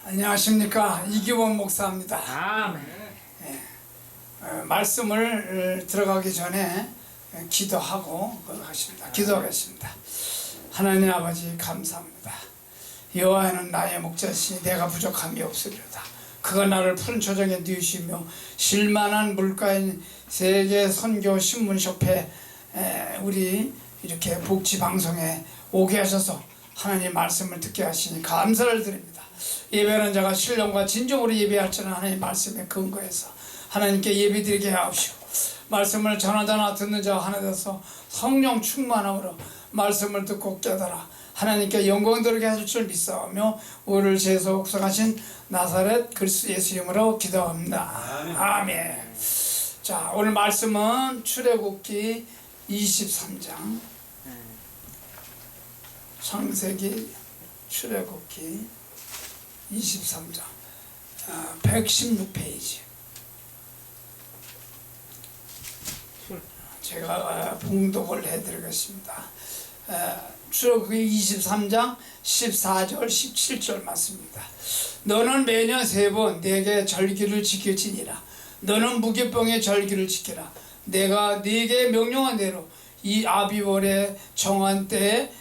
안녕하십니까, 이기원 목사입니다. 아멘. 말씀을 들어가기 전에 기도하고 기도하겠습니다. 하나님 아버지 감사합니다. 여호와는 나의 목자시니 내가 부족함이 없으리로다. 그가 나를 푸른 초정에 누이시며 실만한 물가인 세계 선교 신문협회 우리 이렇게 복지 방송에 오게 하셔서 하나님 말씀을 듣게 하시니 감사를 드립니다. 예배하는 자가 신령과 진정으로 예배할 줄은 하나님 말씀에 근거해서 하나님께 예배드리게 하옵시고, 말씀을 전하자나 듣는 자가 하나 되어서 성령 충만함으로 말씀을 듣고 깨달아 하나님께 영광 돌리게 하실 줄 믿사오며 우리를 죄에서 복속하신 나사렛 그리스도 예수 이름으로 기도합니다. 아멘. 자, 오늘 말씀은 출애굽기 23장, 창세기 출애굽기 23장 116페이지. 제가 봉독을 해드리겠습니다. 출애굽기 23장 14절 17절 말씀입니다. 너는 매년 3번 내게 절기를 지켜지니라. 너는 무교병의 절기를 지키라. 내가 네게 명령한 대로 이 아비월에 정한 때에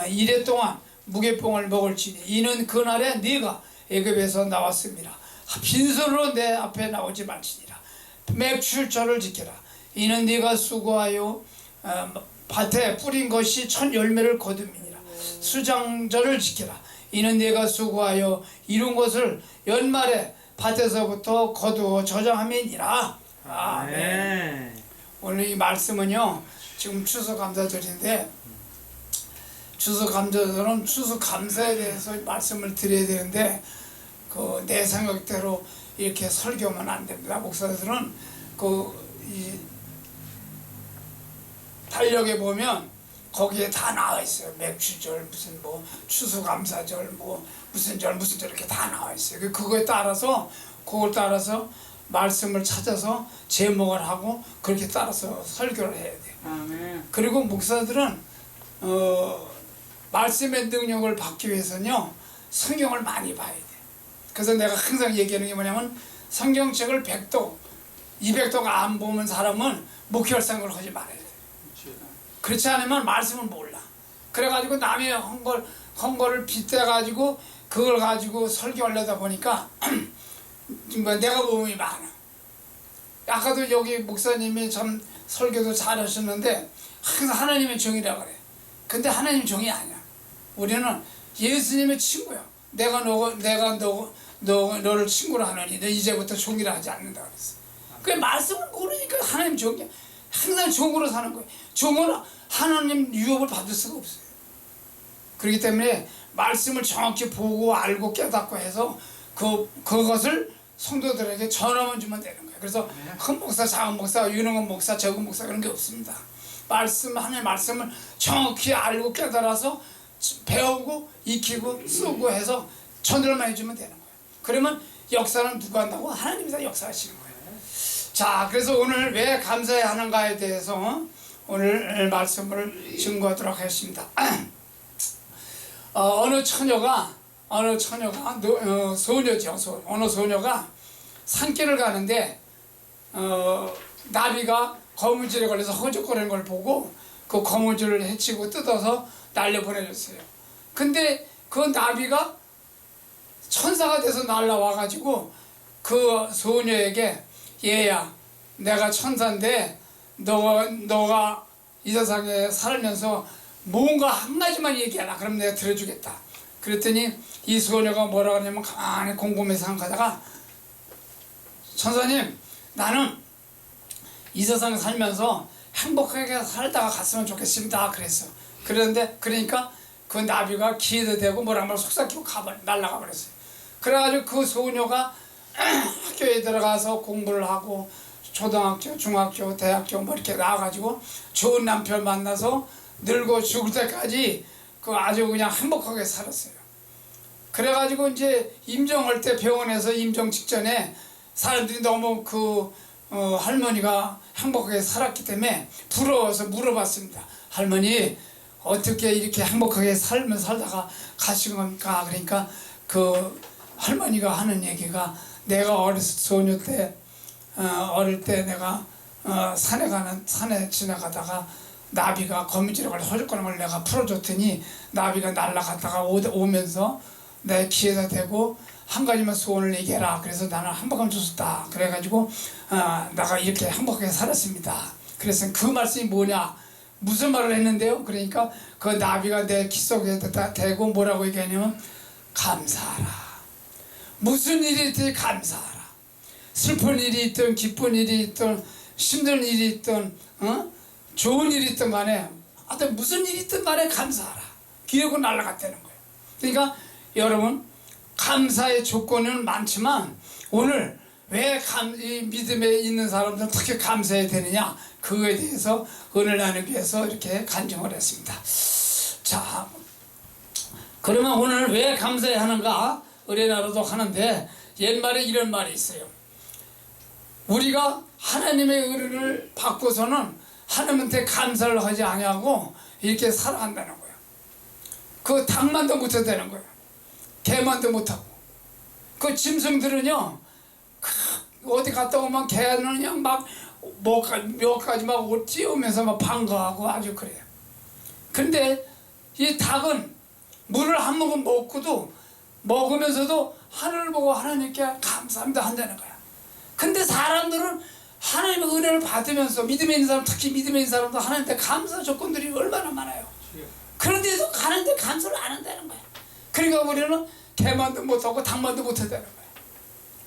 이래 동안 무교병을 먹을지니 이는 그날에 네가 애굽에서 나왔습니다. 빈손으로 내 앞에 나오지 말지니라. 맹출절을 지켜라. 이는 네가 수고하여 밭에 뿌린 것이 첫 열매를 거둠이니라. 수장절을 지켜라. 이는 네가 수고하여 이룬 것을 연말에 밭에서부터 거두어 저장함이니라. 아멘. 오늘 이 말씀은요, 지금 추수감사절인데 추수감사절은 추수감사에 대해서 말씀을 드려야 되는데 내 생각대로 이렇게 설교하면 안 됩니다. 목사들은 이 달력에 보면 거기에 다 나와 있어요. 맥주절, 무슨 추수감사절, 무슨 절 이렇게 다 나와 있어요. 그걸 따라서 말씀을 찾아서 제목을 하고 그렇게 따라서 설교를 해야 돼요. 아멘. 그리고 목사들은 말씀의 능력을 받기 위해서는요, 성경을 많이 봐야 돼요. 그래서 내가 항상 얘기하는 게 뭐냐면, 성경책을 100도, 200도가 안 보면 사람은 목회할 생각을 하지 말아야 돼요. 그렇지 않으면 말씀을 몰라. 그래가지고 남의 한 거를 빗대가지고 그걸 가지고 설교하려다 보니까 내가 모험이 많아. 아까도 여기 목사님이 참 설교도 잘하셨는데 항상 하나님의 종이라 그래. 근데 하나님 종이 아니야. 우리는 예수님의 친구야. 내가 너를 친구로 하느니 너 이제부터 종이라 하지 않는다 그랬어. 그 말씀을 모르니까 하나님 종이야. 항상 종으로 사는 거예요. 종은 하나님 유업을 받을 수가 없어요. 그렇기 때문에 말씀을 정확히 보고 알고 깨닫고 해서 그것을 성도들에게 전하면 주면 되는 거예요. 그래서 큰 목사, 작은 목사, 유능한 목사, 적은 목사 그런 게 없습니다. 하나님의 말씀을 정확히 알고 깨달아서 배우고 익히고 쓰고 해서 전달만 해주면 되는 거예요. 그러면 역사는 누가 한다고? 하나님이 다 역사하시는 거예요. 자, 그래서 오늘 왜 감사해야 하는가에 대해서 오늘 말씀을 증거하도록 하겠습니다. 어느 처녀가 소녀죠. 어느 소녀가 산길을 가는데 나비가 거무줄에 걸려서 허죽거리는 걸 보고 그 거무줄을 해치고 뜯어서 날려보내줬어요. 근데 그 나비가 천사가 돼서 날라와가지고 그 소녀에게, 얘야, 내가 천사인데 너가 이 세상에 살면서 뭔가 한 가지만 얘기하라. 그럼 내가 들어주겠다. 그랬더니 이 소녀가 뭐라 그러냐면 가만히 곰곰해서 생각하다가, 천사님, 나는 이 세상에 살면서 행복하게 살다가 갔으면 좋겠습니다. 그랬어. 그러니까 그 나비가 기회도 되고 뭐라 속삭이고 날아가 버렸어요. 그래가지고 그 소녀가 학교에 들어가서 공부를 하고 초등학교, 중학교, 대학교 이렇게 나와가지고 좋은 남편 만나서 늙어 죽을 때까지 아주 그냥 행복하게 살았어요. 그래가지고 이제 임종할 때 병원에서 임종 직전에 사람들이 너무 할머니가 행복하게 살았기 때문에 부러워서 물어봤습니다. 할머니, 어떻게 이렇게 행복하게 살다가 가신 겁니까? 그러니까 할머니가 하는 얘기가 내가 소녀 때 어릴 때 내가 산에 지나가다가 나비가 거미줄에 걸려 호죽거리는 걸 내가 풀어줬더니 나비가 날아갔다가 오면서 내 귀에다 대고 한 가지만 소원을 얘기해라. 그래서 나는 한복을 줬었다. 그래가지고 내가 이렇게 행복하게 살았습니다. 그래서 그 말씀이 뭐냐, 무슨 말을 했는데요. 그러니까 그 나비가 내 귀 속에다 대고 뭐라고 얘기하냐면 감사하라. 무슨 일이 있든 감사하라. 슬픈 일이 있든 기쁜 일이 있든 힘든 일이 있든 좋은 일이 있든 간에 하여튼 무슨 일이 있든 간에 감사하라. 기어고 날아갔다는 거예요. 그러니까 여러분, 감사의 조건은 많지만 오늘 왜 이 믿음에 있는 사람들은 특히 감사해야 되느냐, 그거에 대해서 은혜를 나누기 위해서 이렇게 간증을 했습니다. 자, 그러면 오늘 왜 감사해야 하는가, 은혜나라도 하는데 옛말에 이런 말이 있어요. 우리가 하나님의 은혜를 받고서는 하나님한테 감사를 하지 아니하고 이렇게 살아간다는 거예요. 그 닭만도 못한다는 거예요. 개만도 못하고. 그 짐승들은요, 어디 갔다 오면 개는 그냥 막 몇 가지 막 옷 띄우면서 막 반가워하고 아주 그래요. 근데 이 닭은 물을 한 모금 먹고도 먹으면서도 하늘을 보고 하나님께 감사합니다 한다는 거야. 근데 사람들은 하나님의 은혜를 받으면서, 믿음에 있는 사람, 특히 믿음에 있는 사람도 하나님께 감사 조건들이 얼마나 많아요. 그런데도 하나님께 감사를 안 한다는 거야. 그러니까 우리는 개만도 못하고 닭만도 못한다는 거야.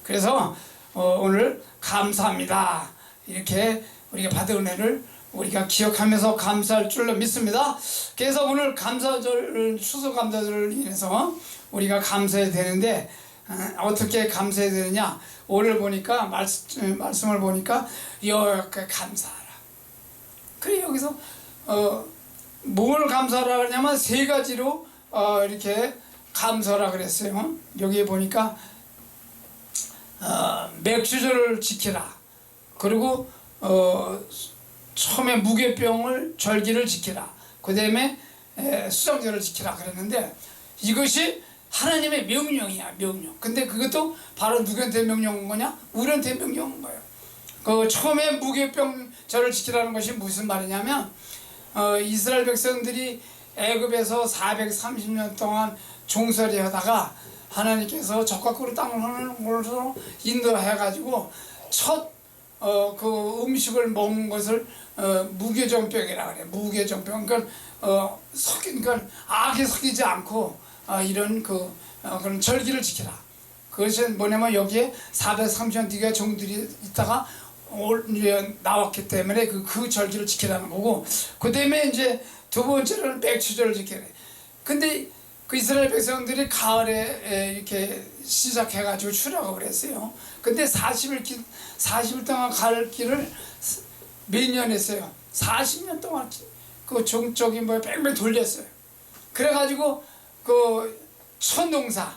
그래서 오늘 감사합니다, 이렇게 우리가 받은 은혜를 우리가 기억하면서 감사할 줄로 믿습니다. 그래서 오늘 감사절, 추수감사절을 인해서 우리가 감사해야 되는데 어떻게 감사해야 되느냐, 오늘 보니까 말씀을 보니까 여호와께 감사하라. 그래, 여기서 뭘 감사하라 그러냐면 세 가지로 이렇게 감사하라 그랬어요. 여기에 보니까 맥주절을 지키라, 그리고 처음에 무교병을 절기를 지키라, 그 다음에 수정절을 지키라 그랬는데 이것이 하나님의 명령이야, 명령. 근데 그것도 바로 누구한테 명령한 거냐? 우리한테 명령한 거예요. 그 처음에 무교병절을 지키라는 것이 무슨 말이냐면 이스라엘 백성들이 애굽에서 430년 동안 종살이 하다가 하나님께서 적과 꿀 땅으로 인도해가지고 첫 그 음식을 먹는 것을 무교정병이라 그래. 무교정병. 그러니까 그러니까 악에 섞이지 않고 이런 그런 절기를 지키라. 그것이 뭐냐면 여기에 430년 뒤가 종들이 있다가 나왔기 때문에 그 절기를 지키라는 거고, 그 다음에 이제 두 번째로는 맥주절을 지키래. 근데 그 이스라엘 백성들이 가을에 이렇게 시작해가지고 출애굽을 했어요. 근데 40일 동안 갈 길을 몇 년 했어요? 40년 동안 그 종쪽이 뺑뺑 돌렸어요. 그래가지고 그 천동사,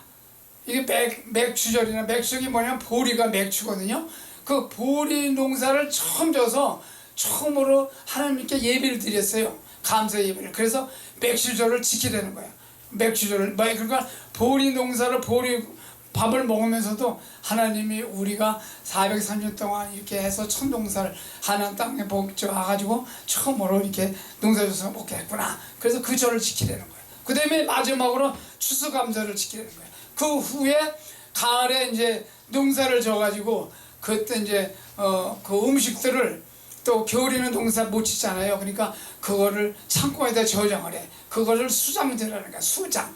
이게 맥주절이나, 맥주절이 뭐냐면 보리가 맥주거든요. 그 보리 농사를 처음 져서 처음으로 하나님께 예배를 드렸어요. 감사 예배를. 그래서 맥주절을 지키라는 거야. 맥주절을, 그러니까 보리 농사를, 보리 밥을 먹으면서도 하나님이 우리가 430년 동안 이렇게 해서 천동사를 하나님 땅에 와가지고 처음으로 이렇게 농사져서 먹게 했구나. 그래서 그 절을 지키라는 거예요. 그 다음에 마지막으로 추수감사를 지키라는 거예요. 그 후에 가을에 이제 농사를 져가지고 그때 이제 그 음식들을, 또 겨울에는 농사 못 짓잖아요. 그러니까 그거를 창고에다 저장을 해. 그거를 수장제라는 거야. 수장,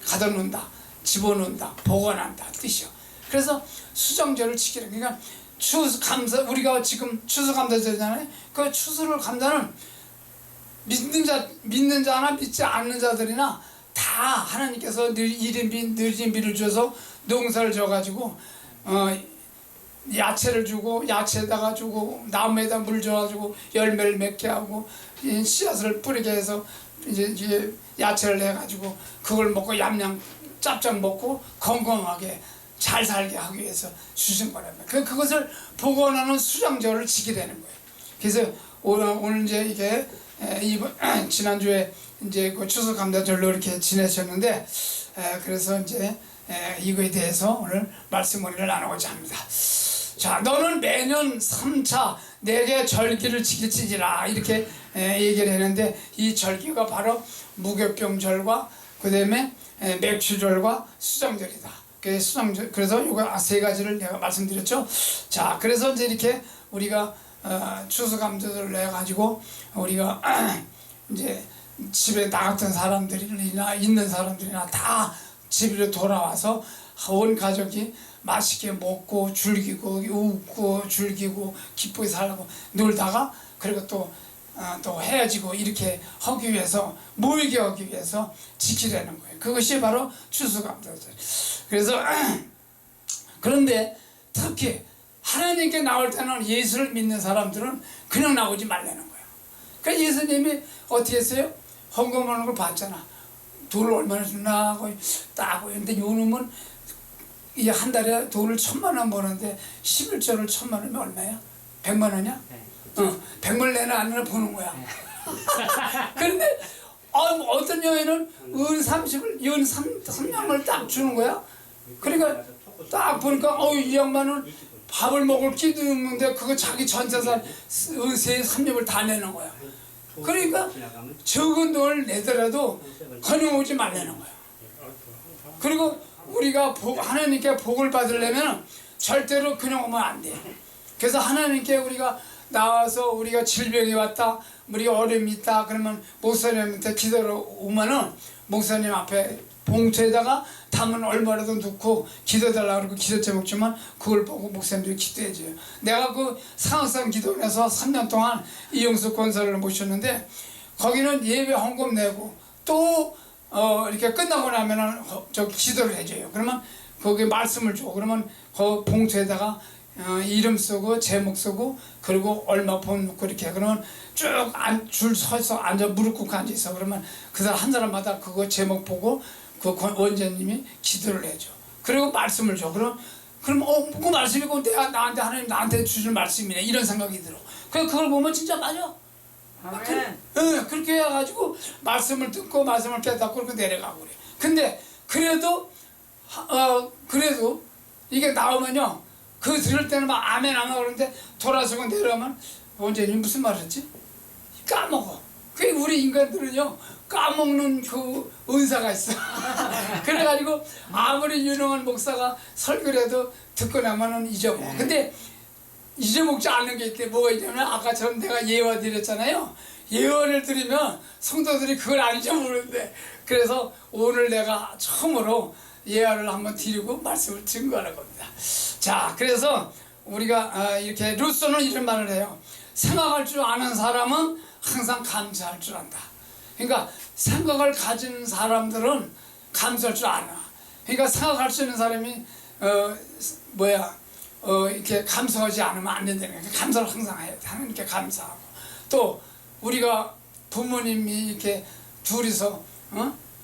가둬놓는다, 집어넣는다, 보관한다 뜻이요. 그래서 수정절을 지키라. 그러니까 추수감사, 우리가 지금 추수감사절이잖아요. 그 추수를 감사는 믿는 자나 믿지 않는 자들이나 다 하나님께서 늦은 비를 줘서 농사를 져가지고 야채를 주고, 야채에다가 주고, 나무에다 물 줘가지고 열매를 맺게 하고 씨앗을 뿌리게 해서 이제 야채를 내가지고 그걸 먹고 얌얌 짭짭 먹고 건강하게 잘 살게 하기 위해서 주신 거랍니다. 그것을 복원하는 수장절을 지키라는 거예요. 그래서 오늘 이제 이게 지난주에 이제 그 추수감사절로 이렇게 지내셨는데, 그래서 이제 이거에 대해서 오늘 말씀을 나누고자 합니다. 자, 너는 매년 3차 내게 절기를 지킬지니라 이렇게 얘기를 했는데, 이 절기가 바로 무교병절과 그 다음에 맥주절과 수정절이다. 그래서 이거 세 가지를 내가 말씀드렸죠. 자, 그래서 이제 이렇게 우리가 추수감사절을 해 가지고 우리가 이제 집에 나갔던 사람들이나 있는 사람들이나 다 집으로 돌아와서 온 가족이 맛있게 먹고 즐기고 웃고 즐기고 기쁘게 살고 놀다가, 그리고 또 헤어지고 이렇게 하기 위해서, 모이게 하기 위해서 지키려는 거예요. 그것이 바로 추수감사절. 그래서 그런데 특히 하나님께 나올 때는, 예수를 믿는 사람들은 그냥 나오지 말라는 거예요. 그러니까 예수님이 어떻게 했어요? 헌금하는 걸 봤잖아. 돈을 얼마나 주나 하고 따고. 근데 요놈은 이 한 달에 돈을 1,000만 원 버는데 11조를 1,000만 원이면 얼마야? 100만 원이야? 네. 100만 내나 안 내나 보는 거야. 그런데 어떤 여인은 은 30을, 은 3명을 딱 주는 거야. 그러니까 딱 보니까 이 양반은 밥을 먹을 끼도 없는데 그거 자기 전재산 은 3렙을 다 내는 거야. 그러니까 적은 돈을 내더라도 그냥 오지 말라는 거야. 그리고 우리가 하나님께 복을 받으려면 절대로 그냥 오면 안 돼. 그래서 하나님께 우리가 나와서, 우리가 질병이 왔다, 우리가 어려움이 있다 그러면 목사님한테 기도로 오면은, 목사님 앞에 봉투에다가 담은 얼마라도 넣고 기도달라고 그러고 기도 제목 주면 그걸 보고 목사님들이 기도해줘요. 내가 그 상황상 기도원에서 3년 동안 이영수 권사를 모셨는데, 거기는 예배 헌금 내고 또 이렇게 끝나고 나면은 저 기도를 해줘요. 그러면 거기 말씀을 줘. 그러면 그 봉투에다가 이름 쓰고 제목 쓰고, 그리고 얼마 돈 넣고 이렇게. 그러면 쭉 줄 서서 앉아, 무릎 꿇고 앉아 있어. 그러면 그 사람 한 사람마다 그거 제목 보고 그 원장님이 기도를 해줘. 그리고 말씀을 줘. 그럼 그 말씀이고 내가 하나님 나한테 주실 말씀이네, 이런 생각이 들어. 그걸 보면 진짜 맞아. 그렇게 해가지고 말씀을 듣고 말씀을 깨닫고 그렇게 내려가고 그래. 근데 그래도 이게 나오면요, 그 들을 때는 막 아멘 안 하고 그러는데 돌아서고 내려오면 원장님 무슨 말 했지? 까먹어. 그 우리 인간들은요 까먹는 그 은사가 있어. 그래가지고 아무리 유능한 목사가 설교를 해도 듣고 나면은 잊어먹어. 근데 잊어먹지 않는 게 있대. 뭐가 있냐면, 아까처럼 내가 예화 드렸잖아요. 예언을 드리면 성도들이 그걸 안 잊어먹는데, 그래서 오늘 내가 처음으로 예화를 한번 드리고 말씀을 증거하는 겁니다. 자, 그래서 우리가 이렇게 루소는 이런 말을 해요. 생각할 줄 아는 사람은 항상 감사할 줄 안다. 그러니까 생각을 가진 사람들은 감사할 줄 아나. 그러니까 생각할 수 있는 사람이 이렇게 감사하지 않으면 안 된다는 거예요. 감사를 항상 해야 돼. 하나님께 감사하고. 또 우리가 부모님이 이렇게 둘이서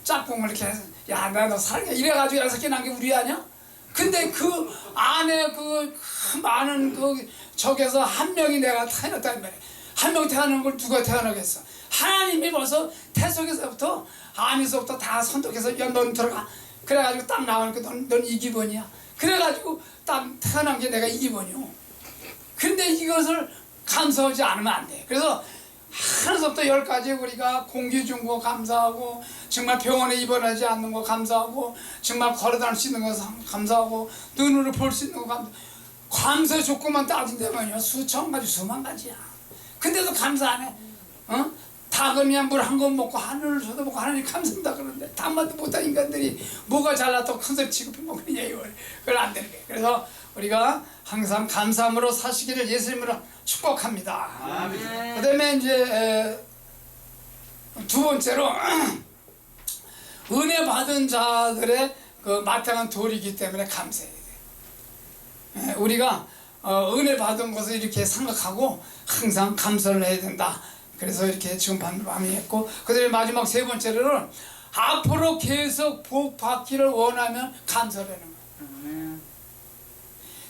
짝꿍을 이렇게 해서, 야, 나 너 사랑해 이래가지고 6개 낳은 게 우리 아니야? 근데 그 안에 그 많은 그 적에서 한 명이 내가 태어났단 말이야. 한 명 태어나는 걸 누가 태어나겠어? 하나님이 벌써 태속에서부터, 안에서부터 다 선택해서, 야, 넌 들어가. 그래가지고 딱 나오니까 넌 이 기본이야. 그래가지고 딱 태어난 게 내가 이 기본이요. 근데 이것을 감사하지 않으면 안 돼. 그래서 하나부터 10까지 우리가 공기 준 거 감사하고, 정말 병원에 입원하지 않는 거 감사하고, 정말 걸어다닐 수 있는 거 감사하고, 눈으로 볼 수 있는 거 감사 조건만 따진다면요 수천 가지 수만 가지야. 근데도 감사 안 해. 닭은 물 한 번 먹고 하늘을 쳐다보고 하나님 감사합니다 그러는데, 단맛도 못한 인간들이 뭐가 잘났다고 큰소리 취급해 먹느냐, 이걸. 그걸 안 되는 거예요. 그래서 우리가 항상 감사함으로 사시기를 예수님으로 축복합니다. 그 다음에 이제 두 번째로 은혜 받은 자들의 그 마땅한 도리이기 때문에 감사해야 돼. 우리가 은혜 받은 것을 이렇게 생각하고 항상 감사를 해야 된다. 그래서 이렇게 지금 밤이 했고, 그 다음에 마지막 세 번째로는 앞으로 계속 복 받기를 원하면 감사를 하는 거예요.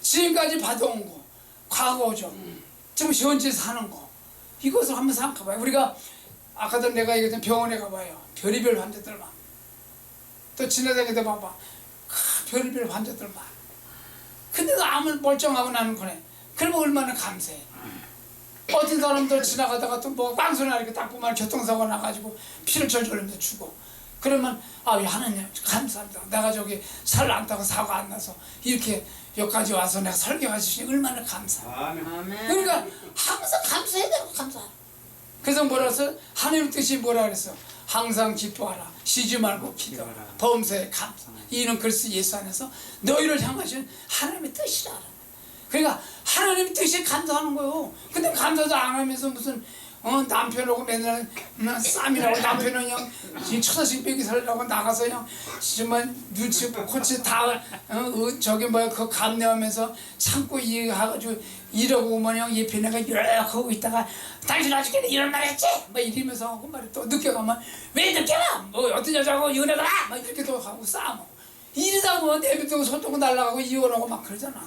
지금까지 받아온 거, 과거죠. 지금 현재 사는 거, 이것을 한번 생각해봐요. 우리가 아까도 내가 얘기했던 병원에 가봐요. 별의별 환자들 많아. 또 지나다니다 봐봐. 별별 환자들 많아. 근데도 암을 멀쩡하고 나는 거네. 그러면 얼마나 감사해. 어떤 사람들 지나가다가 또 뭐 빵소리 나니까 딱 보면 교통사고 나가지고 피를 절절 흘리면서 죽어. 그러면 하나님 감사합니다. 내가 저기 살 안 타고 사고 안 나서 이렇게 여기까지 와서 내가 설교해 주시니 얼마나 감사해. 아멘. 그러니까 항상 감사해야 되고 감사하라. 그래서 뭐라 했어? 하나님 뜻이 뭐라 그랬어? 항상 기뻐하라. 쉬지 말고 기도하라. 범사에 감사. 이는 그리스도 예수 안에서 너희를 향하신 하나님의 뜻이라. 그러니까 하나님 뜻이 감사하는 거예요. 근데 감사도 안 하면서 무슨 남편하고 맨날 쌈이라고 남편은 그냥 처자식 빼기 살려고 나가서 그냥 정말 눈치 코치 다 저기 뭐야 그 감내하면서 참고 이해가지고 이러고 오면 형 옆에 내가 이렇게 하고 있다가 당신 아직까지 이런 말 했지? 막 이러면서 그 말이 또 늦게 가면 왜 늦게 와? 뭐 어떤 여자고 이혼해라? 막 이렇게 또 하고 싸워. 이러다 보면 내비두고 손 뜨고 날아가고 이혼하고 막 그러잖아.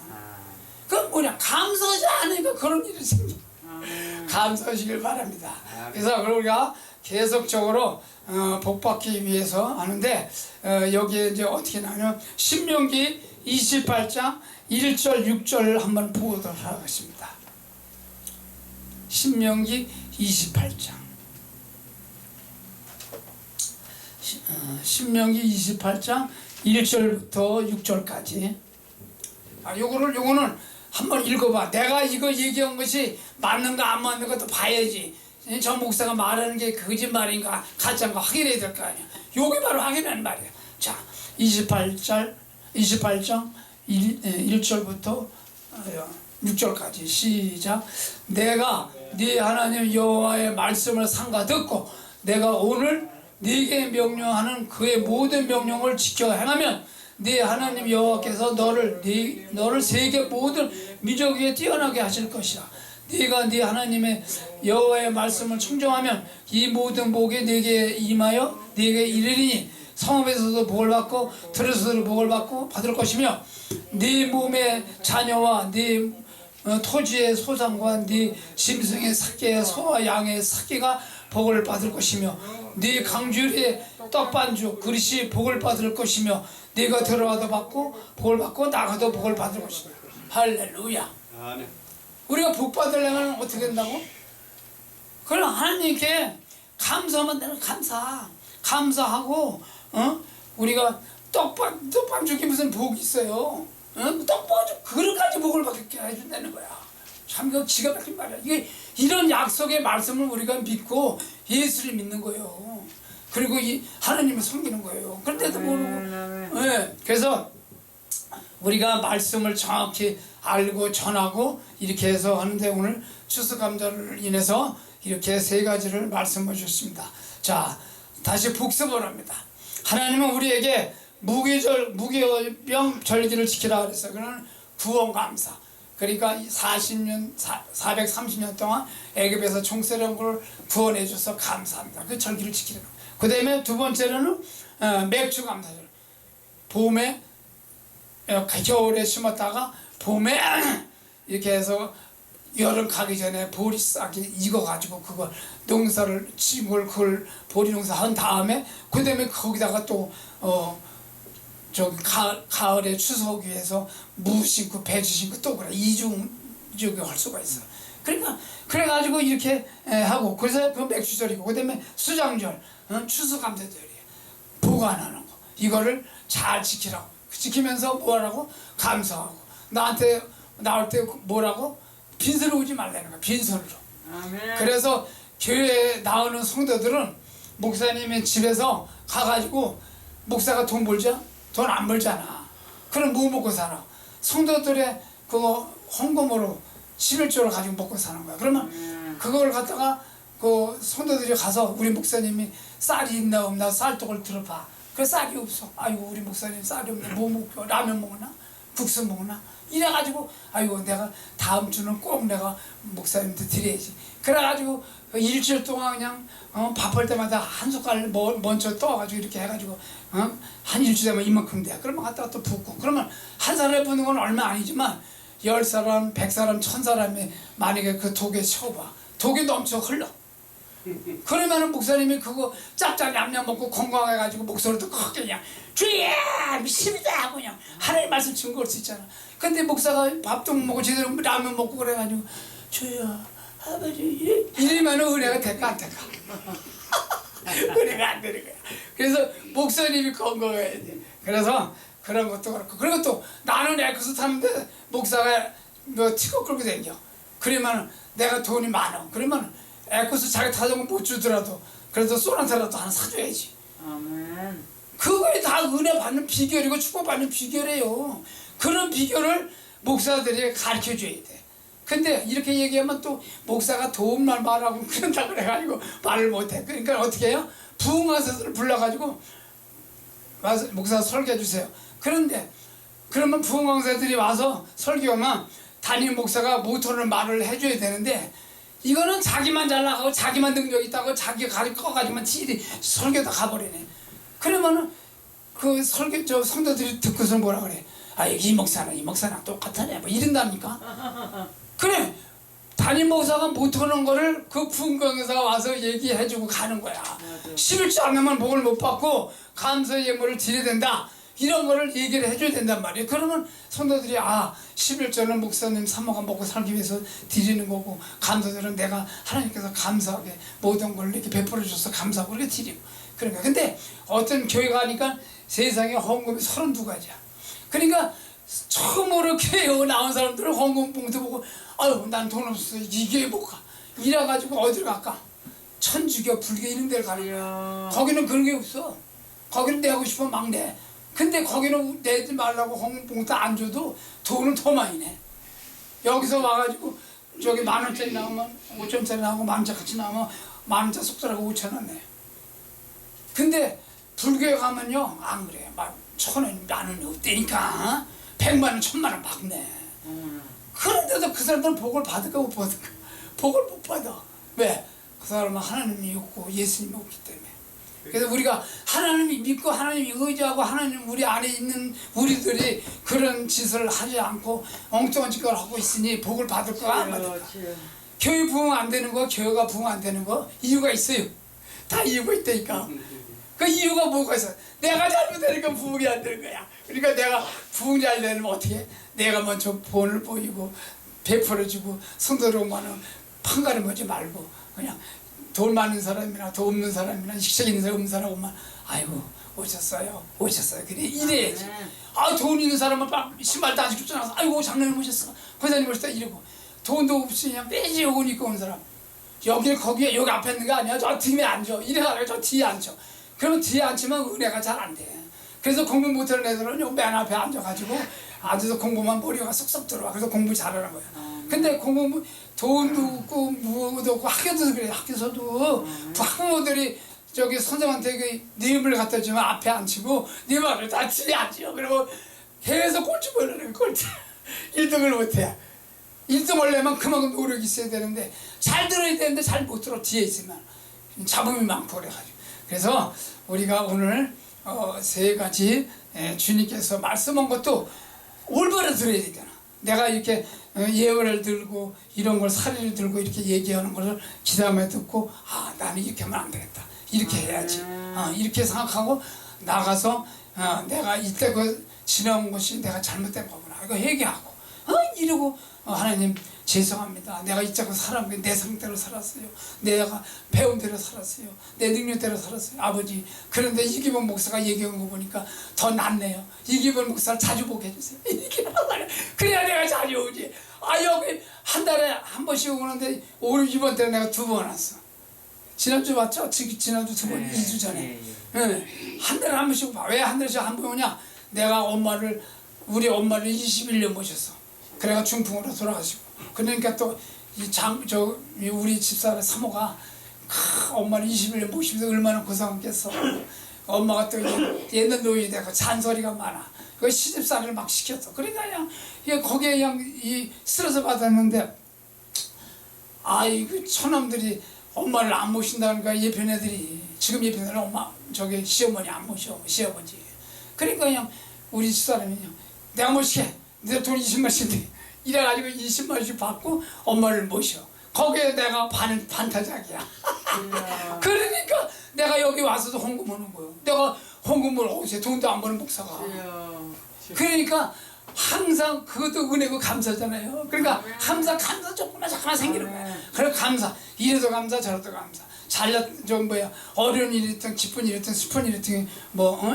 그건 뭐냐? 감사하지 않으니까 그런 일이 생겨. 감사하시길 바랍니다. 그래서 우리가 계속적으로 복받기 위해서 하는데 여기에 이제 어떻게 나오냐면 신명기 28장 1절 6절 한번 보도록 하겠습니다. 신명기 28장 신명기 28장 1절부터 6절까지 요거는 한번 읽어봐. 내가 이거 얘기한 것이 맞는가 안 맞는가 또 봐야지. 저 목사가 말하는 게 거짓말인가 가짜인가 확인해야 될 거 아니야. 요게 바로 확인하는 말이야. 자, 28장 1절부터 6절까지 시작. 내가 네 하나님 여호와의 말씀을 삼가 듣고 내가 오늘 네게 명령하는 그의 모든 명령을 지켜 행하면 네 하나님 여호와께서 너를 세계 모든 민족 위에 뛰어나게 하실 것이라. 네가 네 하나님의 여호와의 말씀을 청정하면 이 모든 복이 네게 임하여 네게 이르리니 성읍에서도 복을 받고 들에서도 복을 받고 받을 것이며 네 몸의 자녀와 네 토지의 소산과 네 짐승의 새끼의 소와 양의 새끼가 복을 받을 것이며 네 강주리의 떡반죽 그릇이 복을 받을 것이며 네가 들어가도 받고 복을 받고 나가도 복을 받을 것이다. 할렐루야. 아멘. 우리가 복 받으려면 어떻게 된다고? 그럼 하나님께 감사하면 되는 감사하고 우리가 떡반죽이 무슨 복이 있어요? 떡반죽 그릇까지 복을 받게 해준다는 거야. 참 이거 기가 막힌 말이야. 이런 약속의 말씀을 우리가 믿고 예수를 믿는 거예요. 그리고 이 하나님을 섬기는 거예요. 그런데도 모르고. 네. 그래서 우리가 말씀을 정확히 알고 전하고 이렇게 해서 하는데 오늘 추수감사를 인해서 이렇게 세 가지를 말씀해 주셨습니다. 자, 다시 복습을 합니다. 하나님은 우리에게 무교병 절기를 지키라 그랬어요. 그는 구원감사. 그러니까 430년 동안 애굽에서 총세려온 걸 구원해 줘서 감사합니다. 그 절기를 지키라고. 그 다음에 두 번째로는 맥주 감사절. 봄에 겨울에 심었다가 봄에 이렇게 해서 여름 가기 전에 보리 싹이 익어가지고 그걸 농사를 지물 그걸 보리 농사 한 다음에 그 다음에 거기다가 또 저기 가을에 추석 위해서 무 심고 배추 심고 또 그래 이중저기 할 수가 있어. 그러니까 그래가지고 이렇게 하고 그래서 그 맥주절이고 그 다음에 수장절 추수감사절이에요. 보관하는 거 이거를 잘 지키라고 지키면서 뭐라고 감사하고 나한테 나올 때 뭐라고 빈손으로 오지 말라는 거야. 빈손으로. 아멘. 그래서 교회에 나오는 성도들은 목사님의 집에서 가가지고 목사가 돈 벌자? 돈 안 벌잖아. 그럼 뭐 먹고 살아? 성도들의 그거 헌금으로 11조를 가지고 먹고 사는 거야. 그러면 그걸 갖다가 그 성도들이 가서 우리 목사님이 쌀이 있나 없나 쌀떡을 들어봐. 그 쌀이 없어. 아이고 우리 목사님 쌀이 없네. 뭐 먹고 라면 먹나? 국수 먹나? 이래가지고 아이고 내가 다음 주는 꼭 내가 목사님한테 드려야지. 그래가지고 일주일 동안 그냥 밥할 때마다 한 숟갈 먼저 떠가지고 이렇게 해가지고 한 일주일 되면 이만큼 돼. 그러면 갖다가 또 붓고 그러면 한 사람에 붓는 건 얼마 아니지만 10사람, 100사람, 1000사람이 만약에 그 독에 채워봐. 독이 넘쳐 흘러. 그러면은 목사님이 그거 짭짭 냠냠 먹고 건강해가지고 목소리도 크게 그냥 주야 믿습니다 하고 그냥 하나님 말씀 증거할 수 있잖아. 근데 목사가 밥도 못 먹고 제대로 라면 먹고 그래가지고 주야 아버지 이러면은 은혜가 될까 안 될까? 은혜가 안 되는 거야. 그래서 목사님이 건강해야 돼. 그래서 그런 것도 그렇고, 그리고 또 나는 에크스 타는데 목사가 뭐 티거 끌고 다녀. 그러면 내가 돈이 많아. 그러면 에크스 자기 타자고 못 주더라도 그래도 쏘나타라도 하나 사줘야지. 아멘. 그거에 다 은혜 받는 비결이고 축복받는 비결이에요. 그런 비결을 목사들이 가르쳐 줘야 돼. 근데 이렇게 얘기하면 또 목사가 도움만 말하고 그런다 그래가지고 말을 못해. 그러니까 어떻게 해요? 부흥하사들을 불러가지고 와서 목사 설교해 주세요. 그런데 그러면 부흥강사들이 와서 설교하면 담임 목사가 모토를 말을 해줘야 되는데 이거는 자기만 잘 나가고 자기만 능력 있다고 자기가 가르쳐가지고만 지들이 설교다 가버리네. 그러면은 그 설교 저 성도들이 듣고서 뭐라 그래? 아 이 목사랑 똑같아네 뭐 이런답니까? 그래 담임 목사가 못하는 거를 그 부흥강사가 와서 얘기해주고 가는 거야. 11조 안 하면 복을 못 받고 감사 예물을 드려야 된다. 이런 거를 얘기를 해줘야 된단 말이에요. 그러면 성도들이 11조는 목사님 사모가 먹고 살기 위해서 드리는 거고 감사들은 내가 하나님께서 감사하게 모든 걸 이렇게 베풀어 줘서 감사하고 이렇게 드리고 그러니까. 근데 어떤 교회가 하니까 세상에 헌금이 32가지야. 그러니까 처음으로 교회 나온 사람들은 헌금 봉투 보고 아유 난 돈 없어 이게 뭐가 이래가지고 어디로 갈까? 천주교 불교 이런 데를 가는 거야. 거기는 그런 게 없어. 거기는 내고 싶으면 막 내. 근데 거기는 내지 말라고 헌금 봉투 안 줘도 돈은 더 많이 내. 여기서 와가지고 저기 10,000원짜리 나오면 5,000원짜리 나오고 10,000원 같이 나오면 10,000원짜리 속살하고 5,000원 내. 근데 불교에 가면요 안 그래. 막 1,000원 10,000원이 없다니까. 100만 원 1,000만 원 막 내. 그런데도 그 사람들은 복을 받을까 못 받을까? 복을 못 받아. 왜? 그 사람은 하나님이 없고 예수님이 없기 때문에. 그래서 우리가 하나님이 믿고 하나님이 의지하고 하나님 우리 안에 있는 우리들이 그런 짓을 하지 않고 엉뚱한 짓을 하고 있으니 복을 받을 거야 안 받을까? 교회 부흥 안 되는 거, 교회가 부흥 안 되는 거 이유가 있어요. 다 이유가 있다니까. 그 이유가 뭐가 있어? 내가 잘못하니까 부흥이 안 되는 거야. 그러니까 내가 부흥 잘 되려면 어떻게 해? 내가 먼저 본을 보이고 베풀어주고 성도들 오면은 판가름하지 말고 그냥 돈 많은 사람이나 돈 없는 사람이나 식색 있는 사람 없는 사람 오면 아이고 오셨어요 그래 이래야지. 돈 있는 사람은 막 신발도 안 신고 나서 아이고 장로님 오셨어 권사님 오셨다 이러고 돈도 없이 그냥 빼지 오니까 온 사람 여기 거기에 여기 앞에 있는 거 아니야 저 뒤에 앉아 이래가지고 저 뒤에 앉아. 그러면 뒤에 앉으면 은혜가 잘 안 돼. 그래서 공부 못하는 애들은 맨 앞에 앉아가지고 앉아서 공부만 머리가 쏙쏙 들어와. 그래서 공부 잘하는 거야. 근데 공부 돈도 없고 무도 없고 학교도 그래. 학교에서도 학부모들이 저기 선생한테 그 니음을 갖다 주면 앞에 앉히고 니음을 다 뒤에 앉혀. 그리고 계속 꼴찌 보려는 꼴찌. 1등을 못해. 1등 하려면 그만큼 노력이 있어야 되는데 잘 들어야 되는데 잘 못 들어. 뒤에 있으면 잡음이 많고 그래가지고. 그래서 우리가 오늘 3가지 주님께서 말씀한 것도 올바로 들어야 되잖아. 내가 이렇게 예언을 들고 이런 걸 사례를 들고 이렇게 얘기하는 것을 기다음에 듣고 나는 이렇게 하면 안 되겠다. 이렇게 해야지. 이렇게 생각하고 나가서 내가 이때 그 지나온 것이 내가 잘못된 거구나. 이거 회개하고 이러고 하나님 죄송합니다. 내가 이자고 살았는데 내 상태로 살았어요. 내가 배운 대로 살았어요. 내 능력대로 살았어요. 아버지 그런데 이기범 목사가 얘기한 거 보니까 더 낫네요. 이기범 목사를 자주 보게 해주세요. 이렇게 하란 말이야. 그래야 내가 자주 오지. 여기 한 달에 한 번씩 오는데 올 이번 때는 내가 2번 왔어. 지난주 왔죠? 지난주 2번 2주 전에. 한 달에 한 번씩 와. 왜 한 달에 한 번 오냐? 내가 우리 엄마를 21년 모셨어. 그래가 중풍으로 돌아가시고. 그러니까 또 우리 집사람 사모가 엄마를 21년 모시면서 얼마나 고생했겠어. 엄마가 또 옛날 노인이 되고 잔소리가 많아. 그 시집살이를 막 시켰어. 그러니까 그냥 거기에 그냥 스트레스 받았는데 그 처남들이 엄마를 안 모신다는 거야. 예편 애들이 지금 예편 애들은 엄마 저기 시어머니 안 모셔 시아버지. 그러니까 그냥 우리 집사람이 그냥 내가 모시게 내 돈 20만씩인데 이래가지고 20만씩 받고 엄마를 모셔. 거기에 내가 반타작이야. 그러니까 내가 여기 와서도 헌금 하는 거예요. 내가 헌금을 어제 돈도 안 버는 목사가. 그러니까 항상 그것도 은혜고 감사잖아요. 그러니까 항상 감사 조금만 생기는 거야. 그래 감사. 이래도 감사 저래도 감사. 어려운 일이든 기쁜 일이든 슬픈 일이든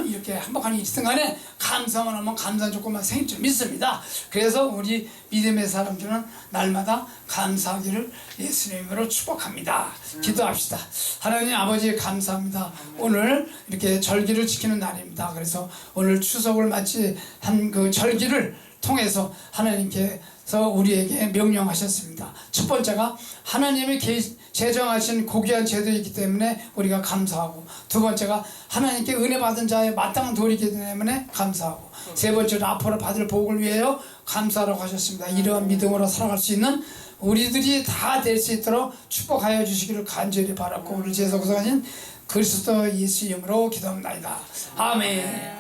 이렇게 행복한 일이든 간에 감사만 하면 감사 조금만 생길 줄 믿습니다. 그래서 우리 믿음의 사람들은 날마다 감사하기를 예수님으로 축복합니다. 기도합시다. 하나님 아버지 감사합니다. 오늘 이렇게 절기를 지키는 날입니다. 그래서 오늘 추석을 맞이한 그 절기를 통해서 하나님께서 우리에게 명령하셨습니다. 첫 번째가 하나님이 제정하신 고귀한 제도이기 때문에 우리가 감사하고, 두 번째가 하나님께 은혜 받은 자의 마땅한 도리이기 때문에 감사하고, 세 번째로 앞으로 받을 복을 위하여 감사하라고 하셨습니다. 이러한 믿음으로 살아갈 수 있는 우리들이 다 될 수 있도록 축복하여 주시기를 간절히 바랐고, 우리 제사 구성하신 그리스도 예수 이름으로 기도합니다. 아멘.